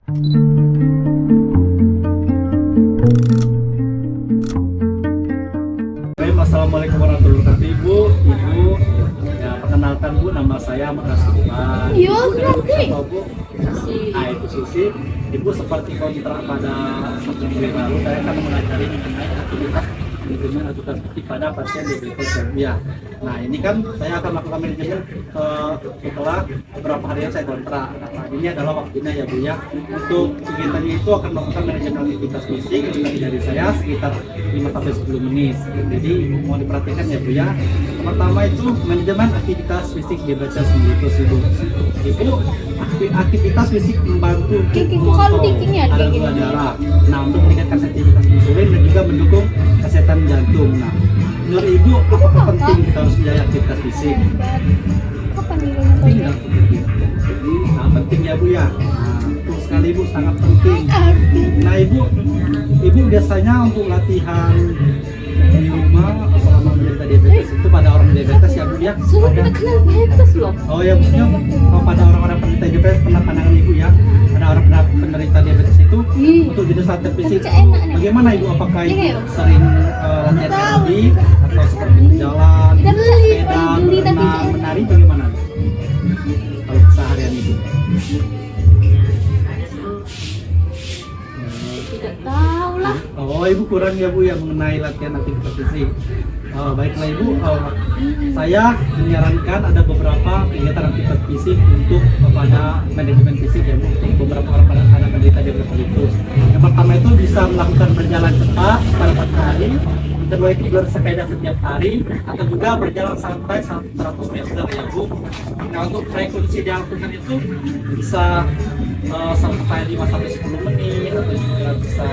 Assalamualaikum warahmatullahi wabarakatuh. Ibu, ya, perkenalkan Bu, nama saya Makasubah. Iya, kenapa? Bu, nah itu Susi. Ibu seperti kontrak pada 1 Juli lalu, saya akan mengajari mengenai aktivitas manajemen edukasi pada pasien diabetes ya. Nah ini kan saya akan melakukan manajemen setelah beberapa hari yang saya kontrak. Nah ini adalah waktunya ya Bu ya. Untuk kegiatannya itu akan melakukan manajemen aktivitas fisik dari saya sekitar 5-10 menit. Jadi mau diperhatikan ya Bu ya. Pertama itu manajemen aktivitas fisik diabetes mellitus Ibu. Ibu aktivitas fisik membantu mengontrol kadar gula darah. Nah untuk meningkatkan sensitivitas insulin dan juga mendukung kesehatan jantung. Nah menurut Ibu apakah penting kita harus menjaga aktivitas fisik? Penting nggak? Nah penting ya Bu ya. Nah, betul sekali Bu, sangat penting. Nah Ibu biasanya untuk latihan di rumah selama menderita diabetes itu pada orang diabetes ya Bu ya? Oh ya maksudnya kalau pada orang-orang penderita diabetes, pernah pandangan Ibu ya, ada orang penderita diabetes itu untuk jenis latihan fisik bagaimana Ibu? Apakah Ibu sering latihan aerobik atau seperti berjalan, sepeda, berenang, menari, bagaimana kalau keseharian Ibu? Tidak tahu lah. Oh Ibu kurang ya Bu ya mengenai latihan aktivitas fisik. Baiklah Ibu, saya menyarankan ada beberapa kegiatan aktivitas fisik untuk pada manajemen fisik ya Bu, untuk beberapa orang pada penderita diabetes mellitus. Yang pertama itu bisa melakukan berjalan cepat pada pagi hari. Kedua itu bersepeda setiap hari atau juga berjalan santai 100 meter ya Bu. Nah untuk frekuensi dilakukan itu bisa sampai 5-10 menit atau juga bisa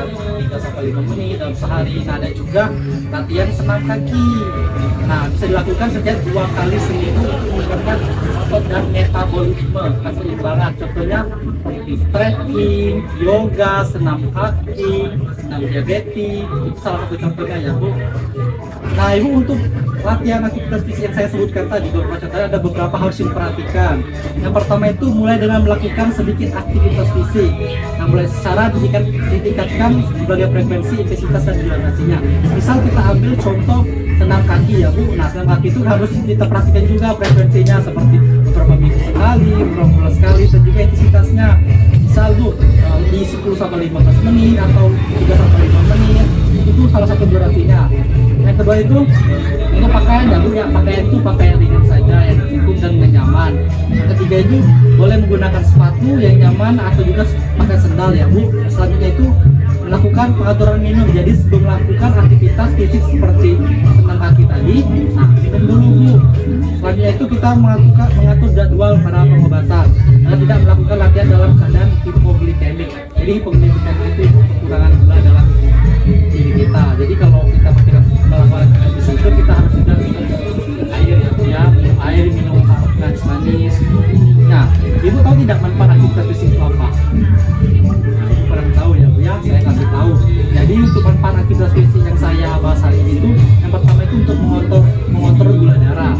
3-5 menit dalam sehari. Nah ada juga latihan senam kaki. Nah bisa dilakukan setiap 2 kali seminggu untuk meningkatkan otot dan metabolisme keseimbangan. Contohnya seperti stretching, yoga, senam kaki, senam diabetes, itu salah satu contohnya ya Bu. Nah Ibu untuk latihan aktivitas fisik yang saya sebutkan tadi, ada beberapa harus diperhatikan. Yang pertama itu mulai dengan melakukan sedikit aktivitas fisik. Nah mulai secara ditingkatkan sebagai frekuensi, intensitas dan durasinya. Misal kita ambil contoh senam kaki ya Bu. Nah senam kaki itu harus kita perhatikan juga frekuensinya, seperti beberapa minggu sekali, beberapa bulan sekali, dan juga intensitasnya. Misal Bu di 10-15 menit atau 3-5 menit, itu salah satu durasinya. Yang kedua itu untuk pakaian ya Bu ya, pakaian itu pakaian ringan saja yang cukup dan nyaman. Yang ketiga itu boleh menggunakan sepatu yang nyaman atau juga pakai sendal ya Bu. Selanjutnya itu melakukan pengaturan minum. Jadi sebelum melakukan aktivitas fisik seperti senam kaki tadi, nah minum dulu Bu. Selanjutnya itu kita mengatur jadwal pada pengobatan dan tidak melakukan latihan dalam keadaan hipoglikemik. Jadi hipoglikemik itu kekurangan gula dalam diri kita. Jadi kalau kita melakukan aktivitas itu kita harus juga minum air ya, minum air, minum manis. Nah, Ibu tahu tidak manfaat aktivitas fisik itu apa? Nah, Ibu kurang tahu ya Bu ya, saya kasih tahu. Jadi untuk manfaat aktivitas fisik yang saya bahas hari ini itu, yang pertama itu untuk mengontrol gula darah.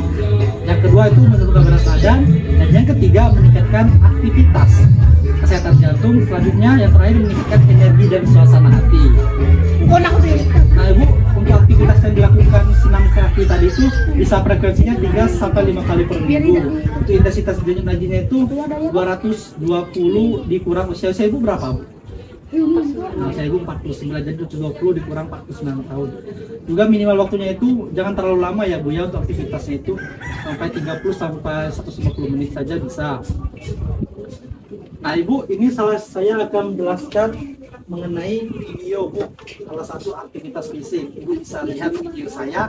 Yang kedua itu menurunkan berat badan, dan yang ketiga meningkatkan aktivitas kesehatan jantung. Selanjutnya yang terakhir meningkatkan energi dan suasana hati. Nah Ibu, untuk aktivitas yang dilakukan senam kaki tadi itu bisa frekuensinya 3-5 kali per minggu. Untuk intensitas energinya itu 220 dikurang usia Ibu berapa Bu? Nah saya Ibu 49, jadi 20 dikurang 49 tahun. Juga minimal waktunya itu jangan terlalu lama ya Bu ya, untuk aktivitasnya itu sampai 30-150 menit saja bisa. Nah Ibu, ini saya akan menjelaskan mengenai video Bu, salah satu aktivitas fisik. Ibu bisa lihat video saya.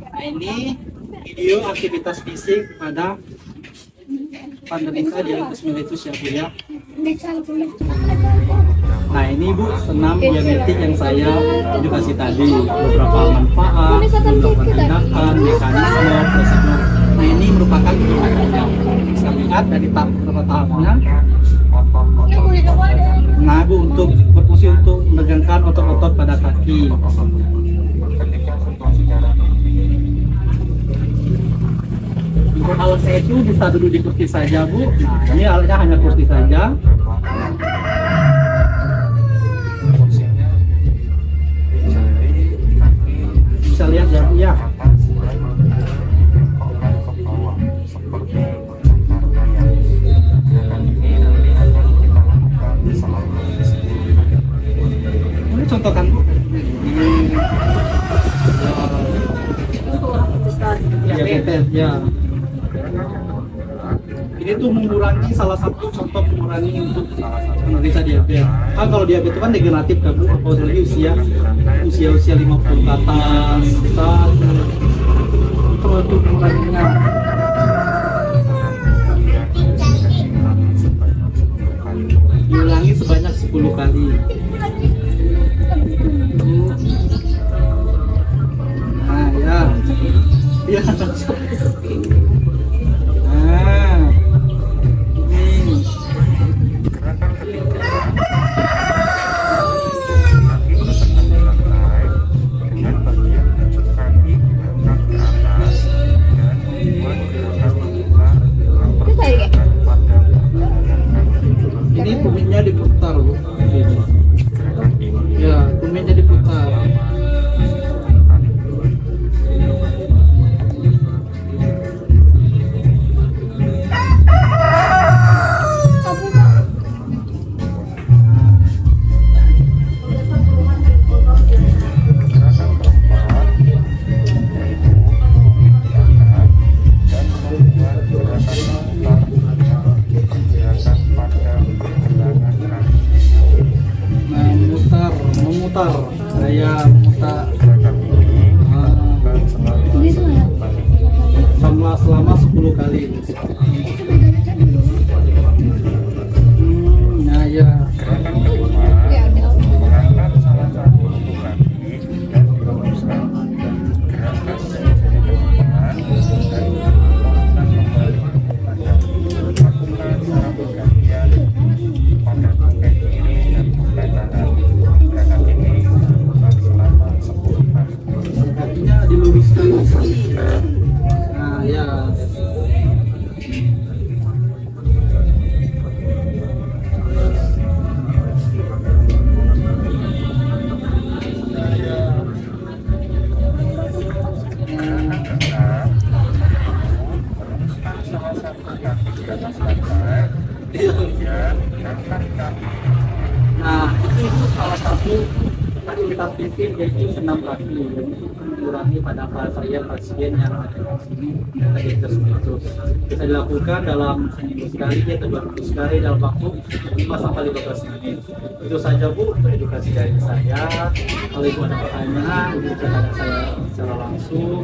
Nah ini video aktivitas fisik pada penderita diabetes mellitus ya Bu ya. Nah ini Bu, senam diabetik yang saya edukasi tadi, beberapa manfaat, beberapa tindakan, mekanisme, prosedur. Nah ini merupakan tindakannya. Bisa lihat dari beberapa tahapnya. Nah Bu, untuk berfungsi untuk menegangkan otot-otot pada kaki. Untuk alat saya itu bisa duduk di kursi saja Bu. Nah ini alatnya hanya kursi saja. ya. Bisa lihat ya Bu ya. Ini contohkan Bu. Untuk orang Protestan. Diabetes ya. Ini tuh mengurangi salah satu contoh mengurangi untuk penderita diabetes. Kan kalau diabetes itu kan degeneratif kan Bu, apalagi usia 50 ke atas. Kita coba untuk menguranginya. Diulangi sebanyak 10 kali. Nah ya. Ya. Nah. Ini. Itu saya kayak. Ini tumitnya diputar Bu. Ini. Ya, tumitnya diputar. Memutar, saya memutar Ini tuh ya. selama 10 kali. Nah ya. Ya, ada. Kakinya diluruskan. Nah ya. Nah, ya. Nah, itu salah satu aktivitas fisik yaitu senam kaki, jadi itu mengurangi pada pasien yang ada di sini diabetes mellitus. Bisa dilakukan dalam seminggu sekali atau 2 minggu sekali dalam waktu 5 sampai 15 menit. Itu saja Bu, untuk edukasi dari saya. Kalau Ibu ada pertanyaan, Ibu bisa tanya saya secara langsung.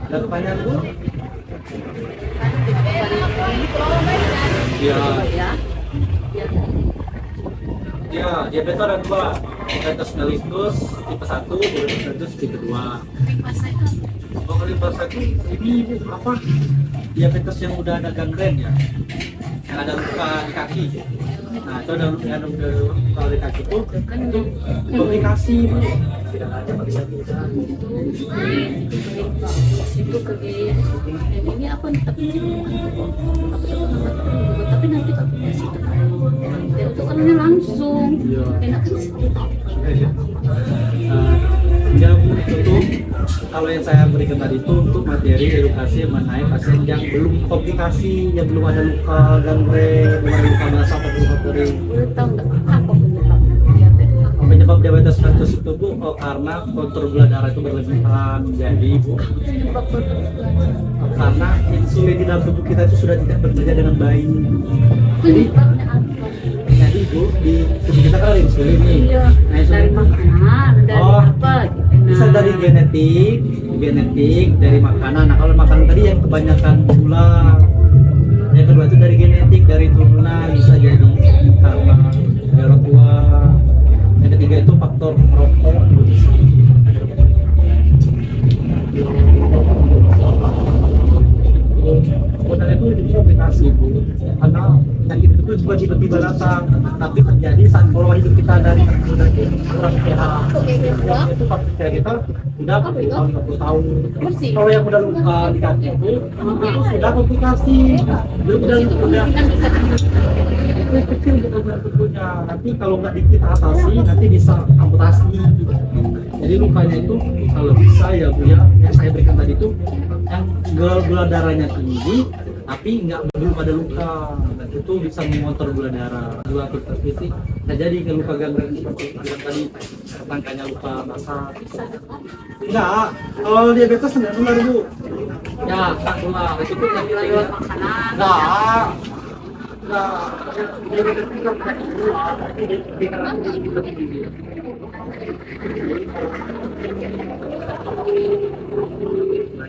Ada pertanyaan Bu? Ya. Ya, diabetes ada 2, diabetes mellitus tipe 1, diabetes mellitus tipe 2. Oh, kalau tipe 1 ini apa? Diabetes yang udah ada gangren ya, yang ada luka di kaki. Nah, itu ada luka di kaki itu komplikasi Bu. Tidak ada bisa-bisa. Itu kaki. Dan ini apa nih? Tapi nanti aku kasih tahu. Ya itu kan langsung. Enak sih. Ya Bu, itu kalau yang saya berikan tadi itu untuk materi edukasi mengenai pasien yang belum komplikasi, yang belum ada luka gangren, belum ada luka basah atau luka kering. Boleh tahu nggak apa penyebab diabetes? Penyebab diabetes mellitus itu Bu, karena kontrol gula darah itu berlebihan. Jadi Bu, Penyebab karena insulin di dalam tubuh kita itu sudah tidak bekerja dengan baik. Jadi, penyebabnya apa? jadi Bu, di tubuh kita kan ada insulin nih. Iya, Nah, insulin dari makanan, dari Oh, apa? Gitu. bisa dari genetik, dari makanan. Nah, kalau makanan tadi yang kebanyakan gula. Yang kedua itu dari genetik, dari turunan, bisa jadi karena dari orang tua. Yang ketiga itu faktor merokok. Sebenarnya itu komplikasi Bu, karena penyakit itu juga tiba-tiba datang, tapi terjadi saat pola hidup kita dari kurang sehat. Itu faktor kita sudah 40 tahun, 50 tahun. Kalau yang udah luka di kaki itu sudah komplikasi. Udah kecil gitu bentuknya. Nanti kalau nggak kita atasi, nanti bisa amputasi. Jadi lukanya itu kalau bisa ya Bu ya, yang saya berikan tadi itu yang gula darahnya tinggi, tapi nggak belum ada luka. Nah, itu bisa mengontrol gula darah, gula aktivitas fisik. Nah jadi ke luka gangren seperti yang tadi, rangkanya luka basah. Enggak, kalau diabetes tidak nular Bu. Ya, tak nular. Itu pun lagi lewat makanan. Enggak.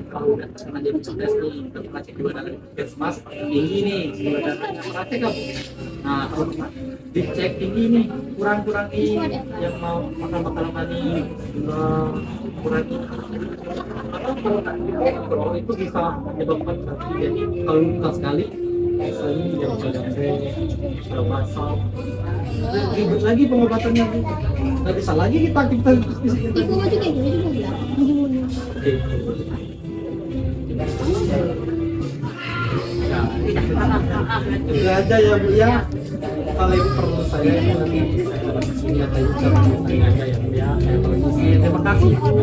Kalau udah terkena diabetes nih, kita cek gula darah di puskesmas tinggi nih, gula darahnya praktek kamu. Nah, kalau dicek tinggi nih, kurangi yang mau makan makanan manis, kurangi. Karena kalau tak dikontrol itu bisa menyebabkan jadi kalau luka sekali misalnya tidak bisa gangren, sudah basah, ribet lagi pengobatannya Bu. Nggak bisa lagi kita aktivitas fisik kita. Ibu mau juga gini juga bilang. Oke. Ya, itu aja ya Bu ya. Kalau Ibu perlu saya itu nanti saya dapat sini atau saya aja ya Bu ya. Saya permisi. Terima kasih Bu.